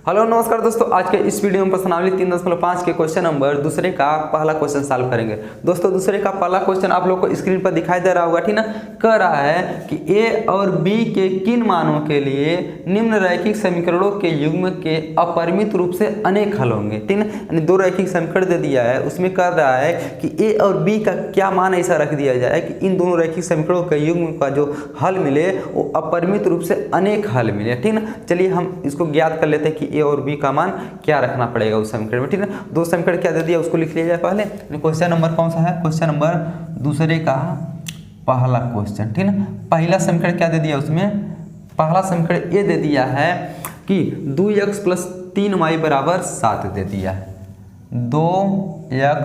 Hello नमस्कार दोस्तों, आज के इस वीडियो में प्रश्नावली 3.5 के क्वेश्चन नंबर दूसरे का पहला क्वेश्चन सॉल्व करेंगे। दोस्तों दूसरे का पहला क्वेश्चन आप लोग को स्क्रीन पर दिखाई दे रहा होगा, ठीक ना। कह रहा है कि ए और बी के किन मानों के लिए निम्न रैखिक समीकरणों के युग्म के अपरिमित रूप से अनेक हल होंगे, ठीक ना। यानी दो रैखिक समीकरण दे दिया है, उसमें कह रहा है कि ए और बी का क्या मान ऐसा रख दिया जाए कि इन दोनों रैखिक समीकरणों के युग्म का जो हल मिले वो अपरिमित रूप से अनेक हल मिले, ठीक ना। चलिए हम इसको ज्ञात कर लेते हैं कि ए और बी का मान क्या रखना पड़ेगा उस समीकरण में, ठीक है। दो समीकरण क्या दे दिया उसको लिख लिया जाए पहले। क्वेश्चन नंबर कौन सा है? क्वेश्चन नंबर दूसरे का पहला क्वेश्चन, ठीक है। पहला समीकरण क्या दे दिया उसमें? पहला समीकरण ये दे दिया है कि 2x + 3y = 7 दे दिया है। 2x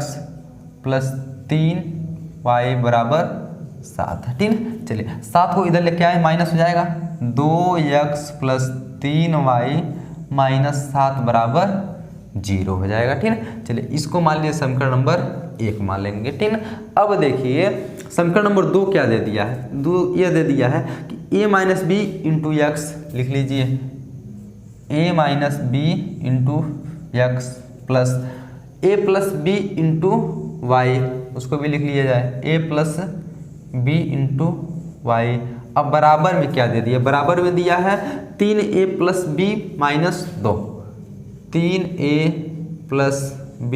+ 3y = 7 है, ठीक है। चलिए 7 को इधर लेके आए, माइनस हो जाएगा। 2x + 3y - 7 = 0 हो जाएगा, ठीक है। चलिए इसको मान लीजिए समीकरण नंबर 1 मान लेंगे, ठीक है। अब देखिए समीकरण नंबर 2 क्या दे दिया है? 2 ये दे दिया है कि a - b × x लिख लीजिए। a - b × x plus a + b × y, उसको भी लिख लिया जाए। a + b × y। अब बराबर में क्या दे दिया? बराबर में दिया है 3a + b - 2, 3a + b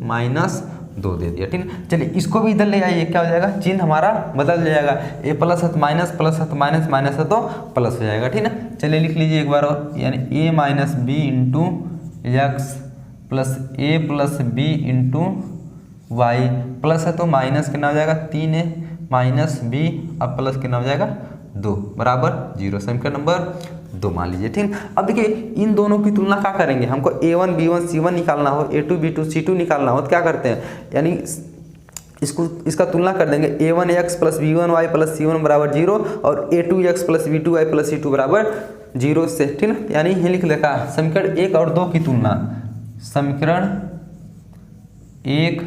- 2 दे दिया, ठीक है। चलिए इसको भी इधर ले आइए, क्या हो जाएगा? चिन्ह हमारा बदल जाएगा। a + है माइनस, प्लस है तो माइनस, माइनस है तो प्लस हो जाएगा, ठीक है। चलिए लिख लीजिए एक बार और, यानी a - b × x plus a + b × y, plus है तो माइनस कितना हो जाएगा? 3a - b, अब प्लस कितना हो जाएगा? 2 बराबर 0। समीकरण नंबर 2 मान लीजिए, ठीक। अब देखिए इन दोनों की तुलना क्या करेंगे? हमको a1 b1 c1 निकालना हो, a2 b2 c2 निकालना हो तो क्या करते हैं? यानी इसका तुलना कर देंगे। a1x + b1y + c1 = 0 और a2x + b2y + c2 = 0 से, ठीक है। यानी ये लिख लेगा समीकरण 1 और 2 की तुलना। समीकरण 1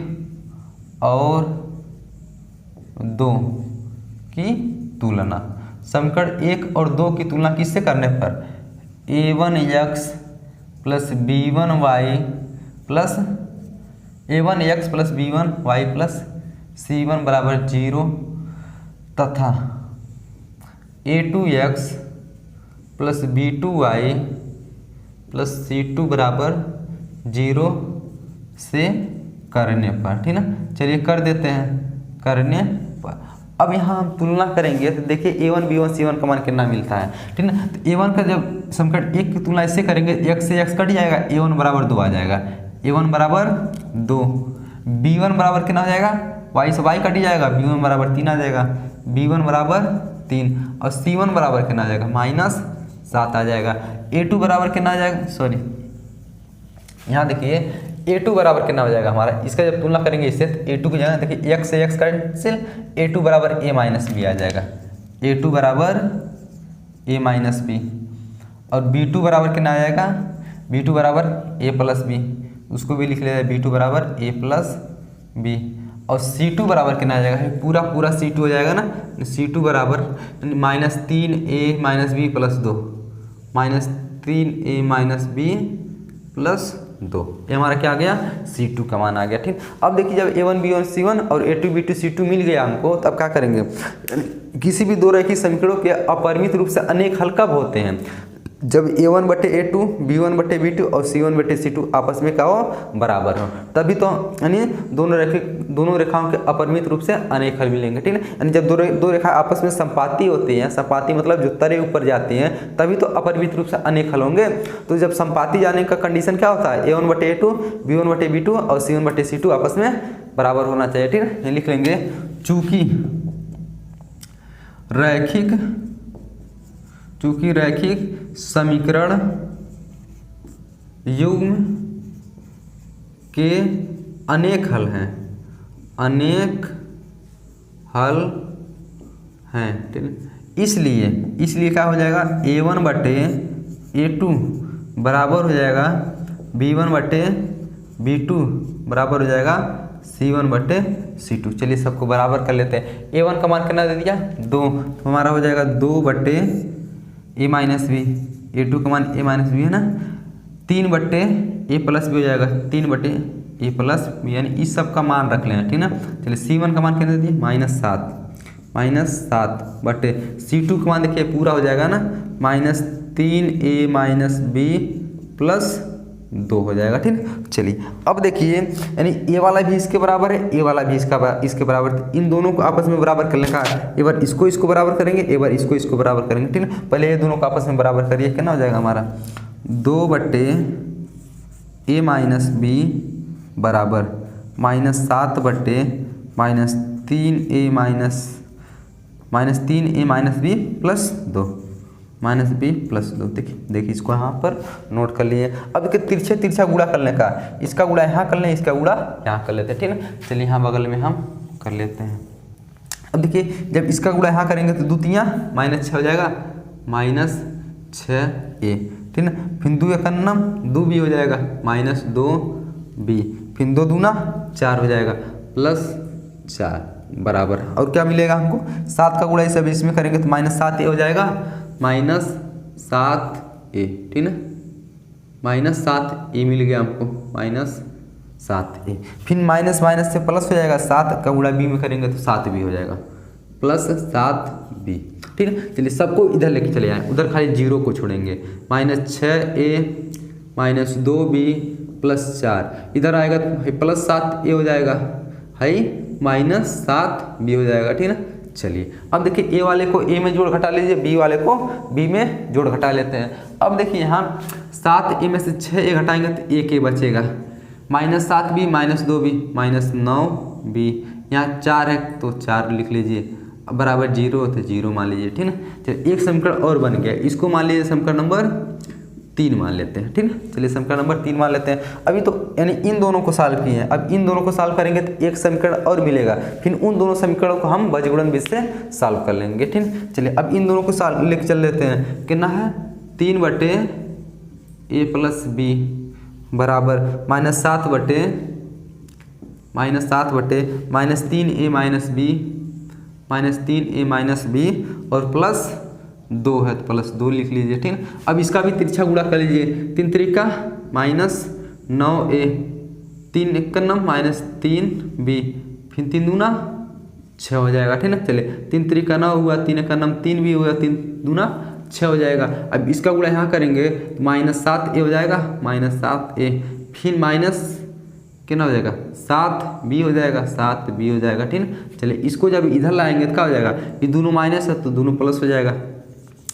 और 2 की तुलना, समीकरण 1 और 2 की तुलना किससे करने पर? a1x + b1y + a1x + b1y + c1 = 0 तथा a2x + b2y + c2 = 0 से करने पर, ठीक ना। चलिए कर देते हैं करने पर। अब यहाँ हम तुलना करेंगे तो देखिए a1 b1 c1 का मान कितना मिलता है, ठीक ना। तो a1 का जब समीकरण 1 की तुलना इससे करेंगे, x से x कट जाएगा, a1 = 2 आ जाएगा। a1 = 2, b1 बराबर कितना हो जाएगा? y से y कट जाएगा, b1 = 3 आ जाएगा। b1 = 3 और c1 बराबर कितना आ जाएगा? -7 आ जाएगा। a2 बराबर कितना आ जाएगा? सॉरी यहाँ देखिए a2 बराबर कितना हो जाएगा हमारा? इसका जब तुलना करेंगे इससे तो a2 की जगह देखिए x से x cancel, a2 = a - b आ जाएगा। a2 = a - b और b2 बराबर कितना आ जाएगा? b2 = a + b, उसको भी लिख लिया जाए। b2 = a + b और c2 बराबर कितना आ जाएगा? पूरा पूरा c2 हो जाएगा ना। c2 बराबर -3a - b + 2, -3a - b + 2, ये हमारा क्या आ गया? c2 का मान आ गया, ठीक। अब देखिए जब a1 b1 c1 और a2 b2 c2 मिल गया हमको, तब क्या करेंगे? किसी भी दो रैखिक समीकरणों के अपरिमित रूप से अनेक हल कब होते हैं? जब a1/a2 b1/b2 और c1/c2 आपस में क्या हो? बराबर हो, तभी तो यानी दोनों रेखाओं के अपरिमित रूप से अनेक हल मिलेंगे, ठीक है। यानी जब दो रेखा आपस में संपाती होती हैं, संपाती मतलब जो तरे ऊपर जाती हैं, तभी तो अपरिमित रूप से अनेक हल होंगे। तो जब संपाती जाने का कंडीशन क्या होता है? a1/a2 b1/b2 और c1/c2 आपस में बराबर होना चाहिए, ठीक है। लिख लेंगे चूंकि रैखिक समीकरण युग्म के अनेक हल हैं, ठीक है। इसलिए क्या हो जाएगा? a1/a2 बराबर हो जाएगा b1/b2 बराबर हो जाएगा c1/c2। चलिए सबको बराबर कर लेते हैं। a1 का मान कितना दे दिया? 2, तो हमारा हो जाएगा 2/a - b। a2 का मान a - b है ना, 3 बट्टे ए प्लस बी हो जाएगा, 3 बट्टे ए प्लस बी, यानी इस सब का मान रख लें, ठीक ना। चलिए C1 का मान कितना दिए -7 बट्टे C2 का मान देखिए पूरा हो जाएगा ना -3a माइनस बी प्लस 2 हो जाएगा, ठीक। चलिए अब देखिए यानी ए वाला भी इसके बराबर है, ए वाला भी इसके बराबर है। इन दोनों को आपस में बराबर करने का, एक बार इसको बराबर करेंगे, एक बार इसको बराबर करेंगे, ठीक है। पहले ये दोनों को आपस में बराबर करिए, कितना हो जाएगा हमारा 2 बट्टे ए माइनस बी बराबर -7 बट्टे -3a minus B plus 2 -b plus 2। देखिए इसको यहाँ पर नोट कर लिए। अब देखिए तिरछा गुणा करने का, इसका गुणा यहाँ कर लें, इसका गुणा यहाँ कर लेते हैं, ठीक है। चलिए यहाँ बगल में हम कर लेते हैं। अब देखिए जब इसका गुणा यहाँ करेंगे तो 2 तियाँ -6 हो जाएगा, -6a, ठीक है। फिर 2 एक नम 2 भी हो जाएगा, -2b, फिर 2 दूना 4 हो जाएगा, +4 बराबर। और क्या मिलेगा हमको 7 का गुणा इस सब इसमें करेंगे तो -7a हो जाएगा, -7a, ठीक है। -7a मिल गया हमको, -7a। फिर माइनस से प्लस हो जाएगा, 7 का गुणा b में करेंगे तो 7b हो जाएगा, +7b, ठीक है। चलिए सबको इधर लेके चले आए, उधर खाली 0 को छोड़ेंगे, -6a -2b +4, इधर आएगा तो +7a हो जाएगा, है -7b हो जाएगा, ठीक है। चलिए अब देखिए ए वाले को ए में जोड़ घटा लीजिए, बी वाले को बी में जोड़ घटा लेते हैं। अब देखिए यहाँ 7a में से 6a घटाएंगे तो 1a बचेगा, -7b -2b -9b, यहाँ 4 है तो 4 लिख लीजिए, बराबर 0 तो 0 मान लीजिए, ठीक है। चलिए एक समीकरण और बन गया, इसको मान लीजिए समीकरण नंबर 3 मान लेते हैं, ठीक है। चलिए समीकरण नंबर 3 मान लेते हैं। अभी तो यानी इन दोनों को सॉल्व किए हैं, अब इन दोनों को सॉल्व करेंगे तो एक समीकरण और मिलेगा, फिर उन दोनों समीकरणों को हम बजगुणन विधि से सॉल्व कर लेंगे, ठीक है। चलिए अब इन दोनों को सॉल्व लेके चल लेते हैं। कितना है 3 बट्टे ए प्लस बी बराबर -7 बट्टे -3a माइनस बी और +2 है तो +2 लिख लीजिए, ठीक है। अब इसका भी तिरछा गुणा कर लीजिए, 3 त्रिका -9a, 3 एक नम -3b, फिर 3 दूना 6 हो जाएगा, ठीक है। चलिए 3 त्रिका 9 हुआ, 3 एक नम 3 भी हुआ, 3 दूना 6 हो जाएगा। अब इसका गुणा यहाँ करेंगे तो -7a हो जाएगा, -7a, फिर माइनस कितना हो जाएगा 7b हो जाएगा, 7b हो जाएगा, ठीक है। चलिए इसको जब इधर लाएंगे तो क्या हो जाएगा, ये दोनों माइनस है तो दोनों प्लस हो जाएगा,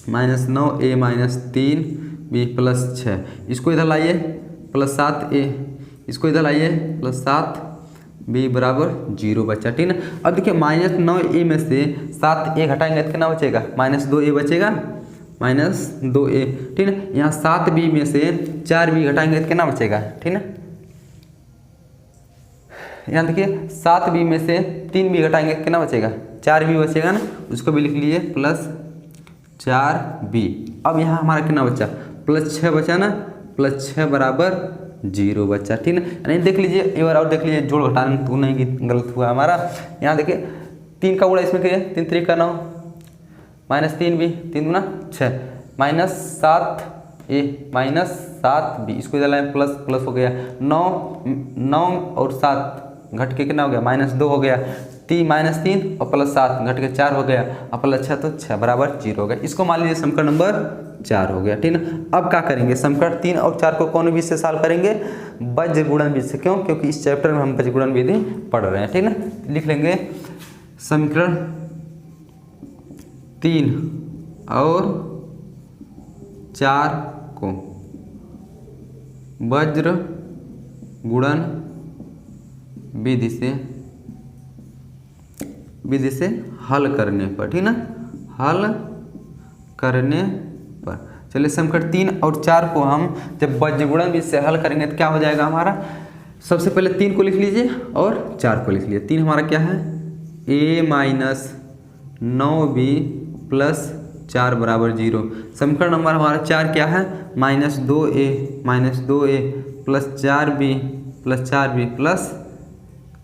-9a -3b +6, इसको इधर लाइए +7a, इसको इधर लाइए +7b बराबर 0 बचा, ठीक है। अब देखिए -9a में से 7a घटाएंगे तो कितना बचेगा, -2a बचेगा, -2a, ठीक है। यहाँ 7b में से 4b घटाएंगे तो कितना बचेगा, ठीक है। यहाँ देखिए 7b में से 3b घटाएंगे कितना बचेगा, 4b बचेगा ना, उसको भी लिख लीजिए +4b। अब यहाँ हमारा कितना बचा, +6 बचा ना, +6 बराबर 0 बचा, ठीक है। यानी देख लीजिए एक बार और देख लीजिए, जोड़ घटाने तो नहीं गलत हुआ हमारा। यहाँ देखिए 3 का गुणा इसमें करिए, 3 त्रिका 9 -3b, 3 दूना 6, -7a -7b, इसको इधर लाए प्लस हो गया, 9 और 7 घट के कितना हो गया, -2 हो गया, -3 और +7 घट के 4 हो गया, और +6 तो 6 बराबर 0 हो गया। इसको मान लीजिए समीकरण नंबर 4 हो गया, ठीक है। अब क्या करेंगे, समीकरण 3 और 4 को कौन विधि से सॉल्व करेंगे, बजगुणन विधि से। क्यों, क्योंकि इस चैप्टर में हम बजगुणन विधि पढ़ रहे हैं, ठीक है। लिख लेंगे समीकरण 3 और 4 को वज्र गुणन विधि से हल करने पर, ठीक ना, हल करने पर। चलिए समीकरण 3 और 4 को हम जब वज्रगुणन विधि से हल करेंगे तो क्या हो जाएगा हमारा, सबसे पहले 3 को लिख लीजिए और 4 को लिख लीजिए। 3 हमारा क्या है, a -9b + 4 बराबर 0। समीकरण नंबर हमारा 4 क्या है, -2a + 4b +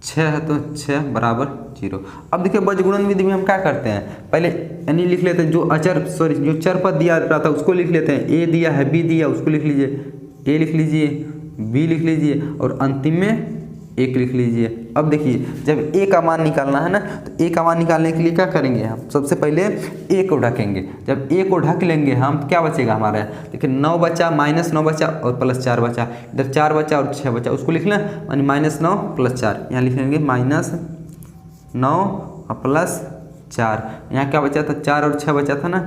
6 है तो 6 बराबर 0। अब देखिए बजगुणन विधि में हम क्या करते हैं, पहले यानी लिख लेते हैं जो चर पद दिया रहता है उसको लिख लेते हैं, a दिया है b दिया उसको लिख लीजिए ए लिख लीजिए, बी लिख लीजिए और अंतिम में 1 लिख लीजिए। अब देखिए जब ए का मान निकालना है ना, तो ए का मान निकालने के लिए क्या करेंगे हम, सबसे पहले ए को ढकेंगे। जब ए को ढक लेंगे हम तो क्या बचेगा हमारा, देखिए 9 बचा, -9 बचा और +4 बचा। इधर 4 बचा और 6 बचा, उसको लिख लें यानी -9 + 4, यहाँ लिख लेंगे -9 + 4। यहाँ क्या बचा था, 4 और 6 बचा था ना,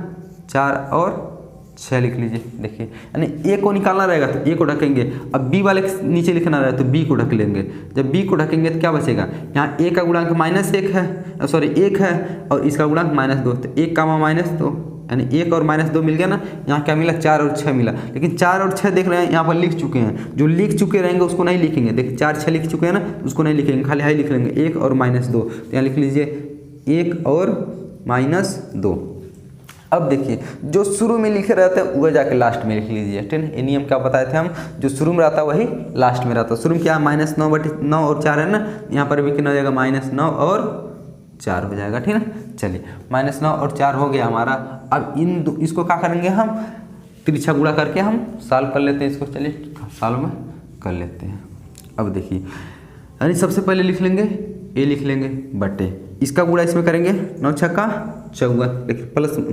4 और 6 लिख लीजिए। देखिए यानी ए को निकालना रहेगा तो ए को ढकेंगे। अब बी वाले के नीचे लिखना रहेगा तो बी को ढक लेंगे। जब बी को ढकेंगे तो क्या बचेगा, यहाँ ए का गुणांक -1 है, सॉरी 1 है और इसका गुणांक -2, तो 1 का -2 यानी 1 और -2 मिल गया ना। यहाँ क्या मिला, 4 और 6 मिला। लेकिन 4 और 6 देख रहे हैं यहाँ पर लिख चुके हैं, जो लिख चुके रहेंगे उसको नहीं लिखेंगे। देखिए 4 6 लिख चुके हैं ना, उसको नहीं लिखेंगे, खाली हाई लिख लेंगे 1 और -2। तो यहाँ लिख लीजिए 1 और -2। अब देखिए जो शुरू में लिखे रहते हैं वह जाके लास्ट में लिख लीजिए, ठीक है। ये नियम क्या बताए थे हम, जो शुरू में रहता है वही लास्ट में रहता है। शुरू में क्या -9 और 4 है ना, यहाँ पर भी कितना हो जाएगा, -9 और 4 हो जाएगा, ठीक है। चलिए -9 और 4 हो गया हमारा। अब इसको क्या करेंगे हम, तिरछा गुणा करके हम सॉल्व कर लेते हैं इसको। चलिए सॉल्व में कर लेते हैं। अब देखिए यानी सबसे पहले लिख लेंगे ए, लिख लेंगे बटे, इसका गुणा इसमें करेंगे, 9 छक्का 54। देखिए प्लस से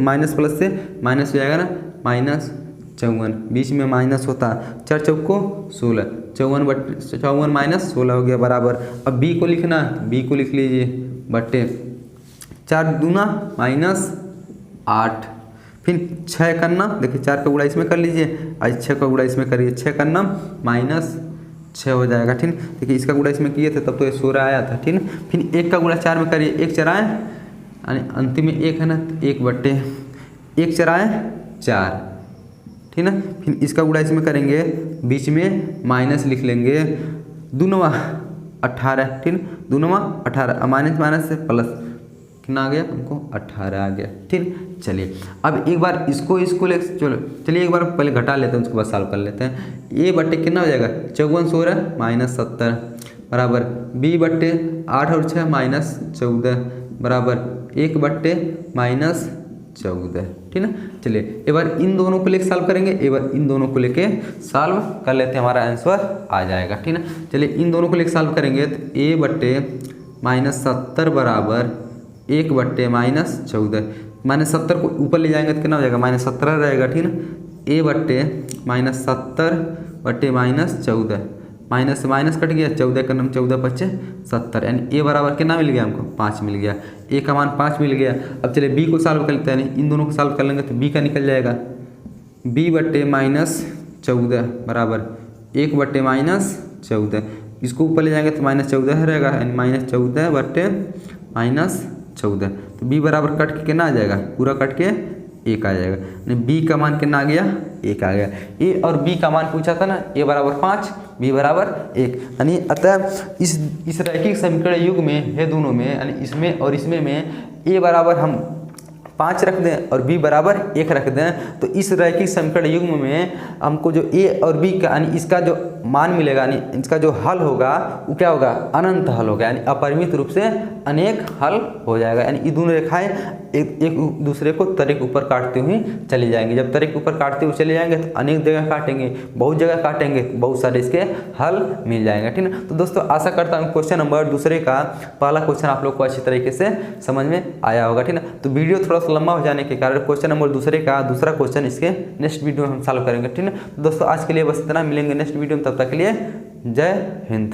माइनस हो जाएगा ना, -54, बीच में माइनस होता, 4 चौको 16, 54 -16 हो गया बराबर। अब बी को लिखना, बी को लिख लीजिए बट्टे 4 दूना -8, फिर 6 करना, देखिए 4 का गुणा इसमें कर लीजिए, आज 6 का गुणा इसमें करिए, 6 करना -6 हो जाएगा, ठीक। देखिए इसका गुणा इसमें किए थे तब तो ये 16 आया था, ठीक। फिर 1 का गुणा 4 में करिए, 1 4 यानी अंतिम में 1 है ना, 1 बट्टे 1 4 4, ठीक ना। फिर इसका गुणा इसमें करेंगे, बीच में माइनस लिख लेंगे, 2 18, ठीक, 2 18, माइनस से प्लस कितना आ गया हमको, 18 आ गया, ठीक। चलिए अब एक बार इसको ले, चलिए एक बार पहले घटा लेते हैं, उसके बाद सॉल्व कर लेते हैं। ए बट्टे कितना हो जाएगा, 54 16 -70 बराबर बी बट्टे 8 और 6 -14 बराबर 1 बट्टे -14, ठीक है। चलिए एक बार इन दोनों को लेकर सॉल्व करेंगे, एक बार इन दोनों को लेके सॉल्व कर लेते हैं, हमारा आंसर आ जाएगा, ठीक है। चलिए इन दोनों को लेकर सॉल्व करेंगे तो ए बट्टे -70 बराबर 1 बट्टे -14, -70 को ऊपर ले जाएंगे तो कितना हो जाएगा, -17 रहेगा, ठीक है। ए बट्टे -70 बट्टे -14, माइनस से माइनस कट गया, 14 का नाम 14 × 5 = 70, यानी ए बराबर कितना मिल गया हमको, 5 मिल गया। ए का मान 5 मिल गया। अब चलिए बी को सॉल्व कर लेते हैं, इन दोनों को सॉल्व कर लेंगे तो बी का निकल जाएगा, बी बट्टे -14 बराबर 1 बट्टे -14, इसको ऊपर ले जाएंगे तो -14 रहेगा, यानी -14 बट्टे -14, तो बी बराबर कट के कितना आ जाएगा, पूरा कट के 1 आ जाएगा, यानी बी का मान कितना आ गया, 1 आ गया। ए और बी का मान पूछा था ना, ए बराबर 5 बी बराबर 1, यानी अतः इस रैखिक समीकरण युग में है दोनों में, यानी इसमें और इसमें में ए बराबर हम 5 रख दें और बी बराबर 1 रख दें, तो इस रैखिक समीकरण युग्म में हमको जो ए और बी का यानी इसका जो मान मिलेगा, यानी इसका जो हल होगा वो क्या होगा, अनंत हल होगा, यानी अपरिमित रूप से अनेक हल हो जाएगा। यानी ये दोनों रेखाएं एक दूसरे को तरे के ऊपर काटते हुए चली जाएंगी। जब तरे के ऊपर काटते हुए चले जाएंगे तो अनेक जगह काटेंगे, बहुत जगह काटेंगे, बहुत सारे इसके हल मिल जाएंगे, ठीक है। तो दोस्तों आशा करता हूँ क्वेश्चन नंबर 2 का पहला क्वेश्चन आप लोग को अच्छी तरीके से समझ में आया होगा, ठीक है। तो वीडियो थोड़ा लंबा हो जाने के कारण क्वेश्चन नंबर 2 का दूसरा क्वेश्चन इसके नेक्स्ट वीडियो में हम सॉल्व करेंगे, ठीक है। तो दोस्तों आज के लिए बस इतना, मिलेंगे नेक्स्ट वीडियो में, तब तक के लिए जय हिंद।